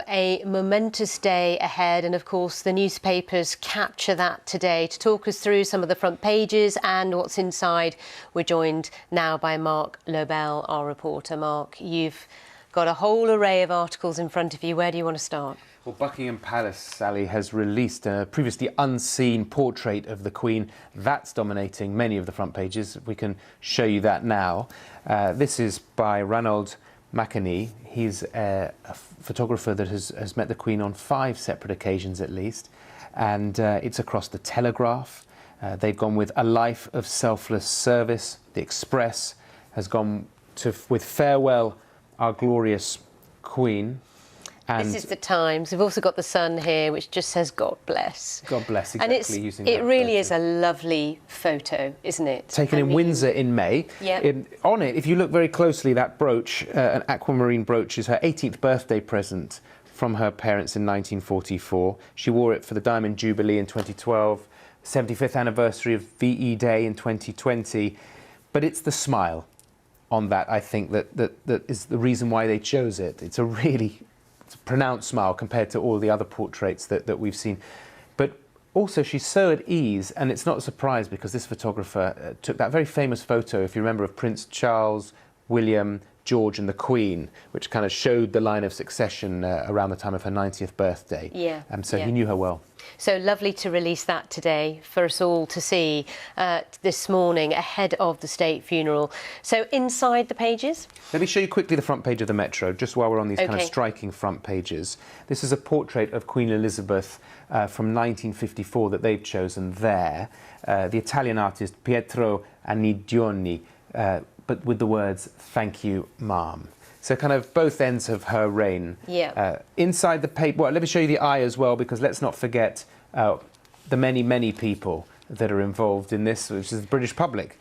A momentous day ahead, and of course the newspapers capture that today. To talk us through some of the front pages and what's inside, we're joined now by Mark Lobel, our reporter. Mark, you've got a whole array of articles in front of you. Where do you want to start? Well, Buckingham Palace, Sally, has released a previously unseen portrait of the Queen. That's dominating many of the front pages. We can show you that now. This is by Ranald McEnany. He's a photographer that has met the Queen on 5 separate occasions at least, and it's across the Telegraph. They've gone with A Life of Selfless Service. The Express has gone with Farewell, Our Glorious Queen. And this is the Times. We've also got the Sun here, which just says "God bless." God bless, exactly. And it really is a lovely photo, isn't it? Taken in Windsor in May. Yeah. On it, if you look very closely, that brooch, an aquamarine brooch, is her 18th birthday present from her parents in 1944. She wore it for the Diamond Jubilee in 2012, 75th anniversary of VE Day in 2020. But it's the smile on that, I think, that is the reason why they chose it. It's a pronounced smile compared to all the other portraits that we've seen. But also she's so at ease, and it's not a surprise because this photographer took that very famous photo, if you remember, of Prince Charles, William, George and the Queen, which kind of showed the line of succession around the time of her 90th birthday. Yeah. So he knew her well. So lovely to release that today for us all to see this morning ahead of the state funeral. So inside the pages? Let me show you quickly the front page of the Metro, just while we're on these kind of striking front pages. This is a portrait of Queen Elizabeth from 1954 that they've chosen there. The Italian artist Pietro Anidioni, but with the words, "Thank you, Ma'am." So kind of both ends of her reign. Yeah. Inside the paper, well, let me show you the eye as well, because let's not forget the many, many people that are involved in this, which is the British public.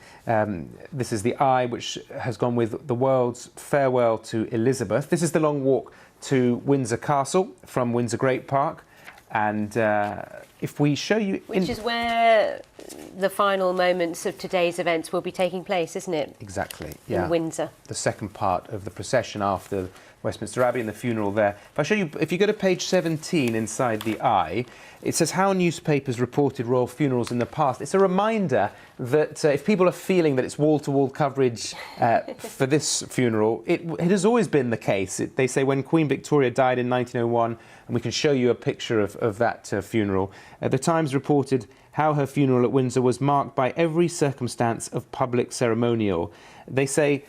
This is the eye, which has gone with the world's farewell to Elizabeth. This is the long walk to Windsor Castle from Windsor Great Park. And if we show you... Which is where the final moments of today's events will be taking place, isn't it? Exactly, yeah. In Windsor. The second part of the procession after Westminster Abbey and the funeral there. If I show you, if you go to page 17 inside the eye, it says how newspapers reported royal funerals in the past. It's a reminder that if people are feeling that it's wall-to-wall coverage for this funeral, it has always been the case. They say when Queen Victoria died in 1901, and we can show you a picture of that funeral. The Times reported how her funeral at Windsor was marked by every circumstance of public ceremonial. They say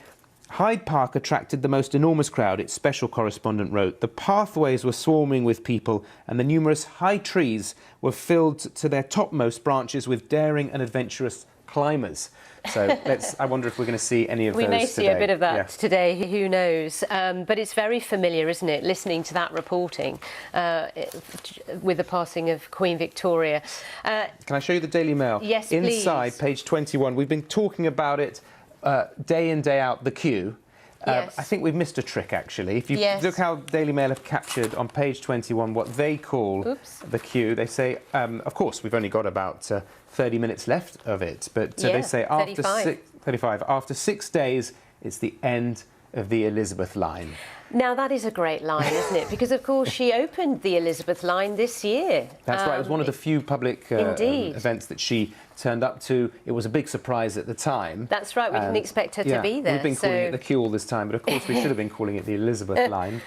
Hyde Park attracted the most enormous crowd, its special correspondent wrote. The pathways were swarming with people, and the numerous high trees were filled to their topmost branches with daring and adventurous climbers. So I wonder if we're going to see any of those today. We may see a bit of that today, who knows. But it's very familiar, isn't it, listening to that reporting with the passing of Queen Victoria. Can I show you the Daily Mail? Yes, please. Inside, page 21, we've been talking about it day in, day out, the queue. Yes. I think we've missed a trick, actually. If you look how Daily Mail have captured on page 21 what they call the queue, they say, of course, we've only got about 30 minutes left of it, but they say after 35, after 6 days, it's the end of the Elizabeth line. Now, that is a great line, isn't it? Because, of course, she opened the Elizabeth line this year. That's right. It was one of the few public events that she turned up to. It was a big surprise at the time. That's right. We didn't expect her to be there. We've been calling it the queue all this time, but, of course, we should have been calling it the Elizabeth line.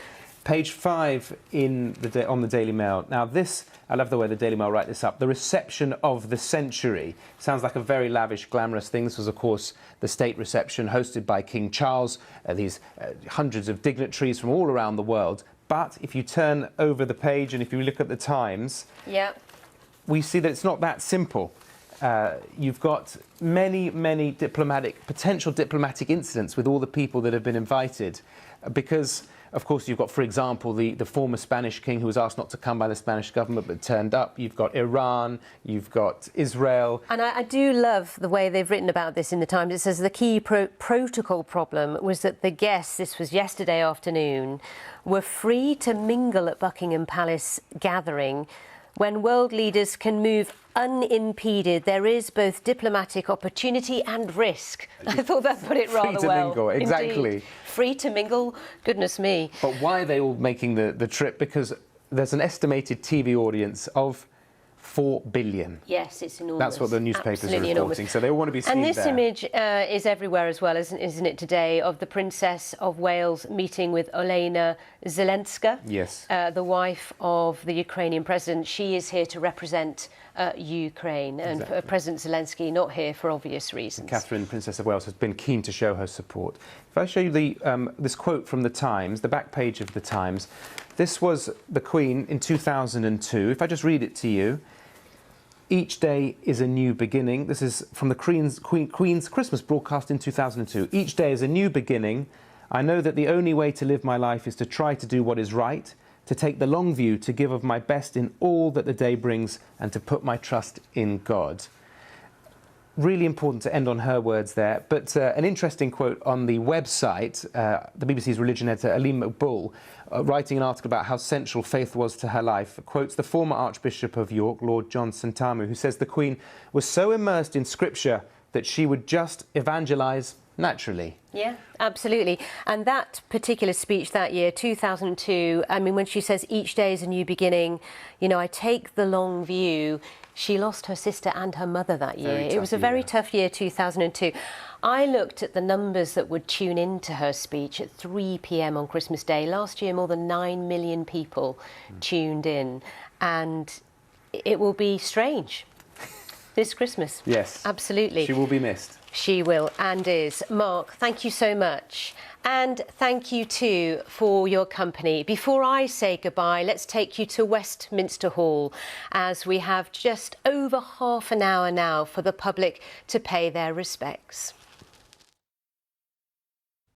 Page 5 on the Daily Mail. Now, this, I love the way the Daily Mail write this up. The reception of the century. Sounds like a very lavish, glamorous thing. This was, of course, the state reception hosted by King Charles. These hundreds of dignitaries from all around the world. But if you turn over the page and if you look at the Times, we see that it's not that simple. You've got many, many potential diplomatic incidents with all the people that have been invited because... Of course, you've got, for example, the former Spanish king who was asked not to come by the Spanish government but turned up. You've got Iran, you've got Israel. And I do love the way they've written about this in the Times. It says the key protocol problem was that the guests, this was yesterday afternoon, were free to mingle at Buckingham Palace gathering When world leaders can move unimpeded, there is both diplomatic opportunity and risk. I thought that put it rather Free to well. mingle, exactly. Indeed. Free to mingle, goodness me. But why are they all making the trip? Because there's an estimated TV audience of 4 billion. Yes, it's enormous. That's what the newspapers Absolutely are reporting. enormous. So they all want to be seen And this there. image is everywhere as well, isn't it, today, of the Princess of Wales meeting with Olena Zelenska, Yes. the wife of the Ukrainian president. She is here to represent Ukraine, and Exactly. President Zelensky not here for obvious reasons. Catherine, Princess of Wales, has been keen to show her support. If I show you this quote from the Times, the back page of the Times, this was the Queen in 2002. If I just read it to you. Each day is a new beginning. This is from the Queen's Christmas broadcast in 2002. Each day is a new beginning. I know that the only way to live my life is to try to do what is right, to take the long view, to give of my best in all that the day brings, and to put my trust in God. Really important to end on her words there. But an interesting quote on the website, the BBC's religion editor, Aline McBull, writing an article about how central faith was to her life, quotes the former Archbishop of York, Lord John Sentamu, who says the Queen was so immersed in Scripture that she would just evangelise naturally. Yeah, absolutely. And that particular speech that year, 2002, I mean, when she says each day is a new beginning, you know, I take the long view. She lost her sister and her mother that year. It was a very tough year, 2002. I looked at the numbers that would tune into her speech at 3 p.m. on Christmas Day. Last year, more than 9 million people tuned in. And it will be strange this Christmas. Yes. Absolutely. She will be missed. She will and is. Mark, thank you so much. And thank you too for your company. Before I say goodbye, let's take you to Westminster Hall, as we have just over half an hour now for the public to pay their respects.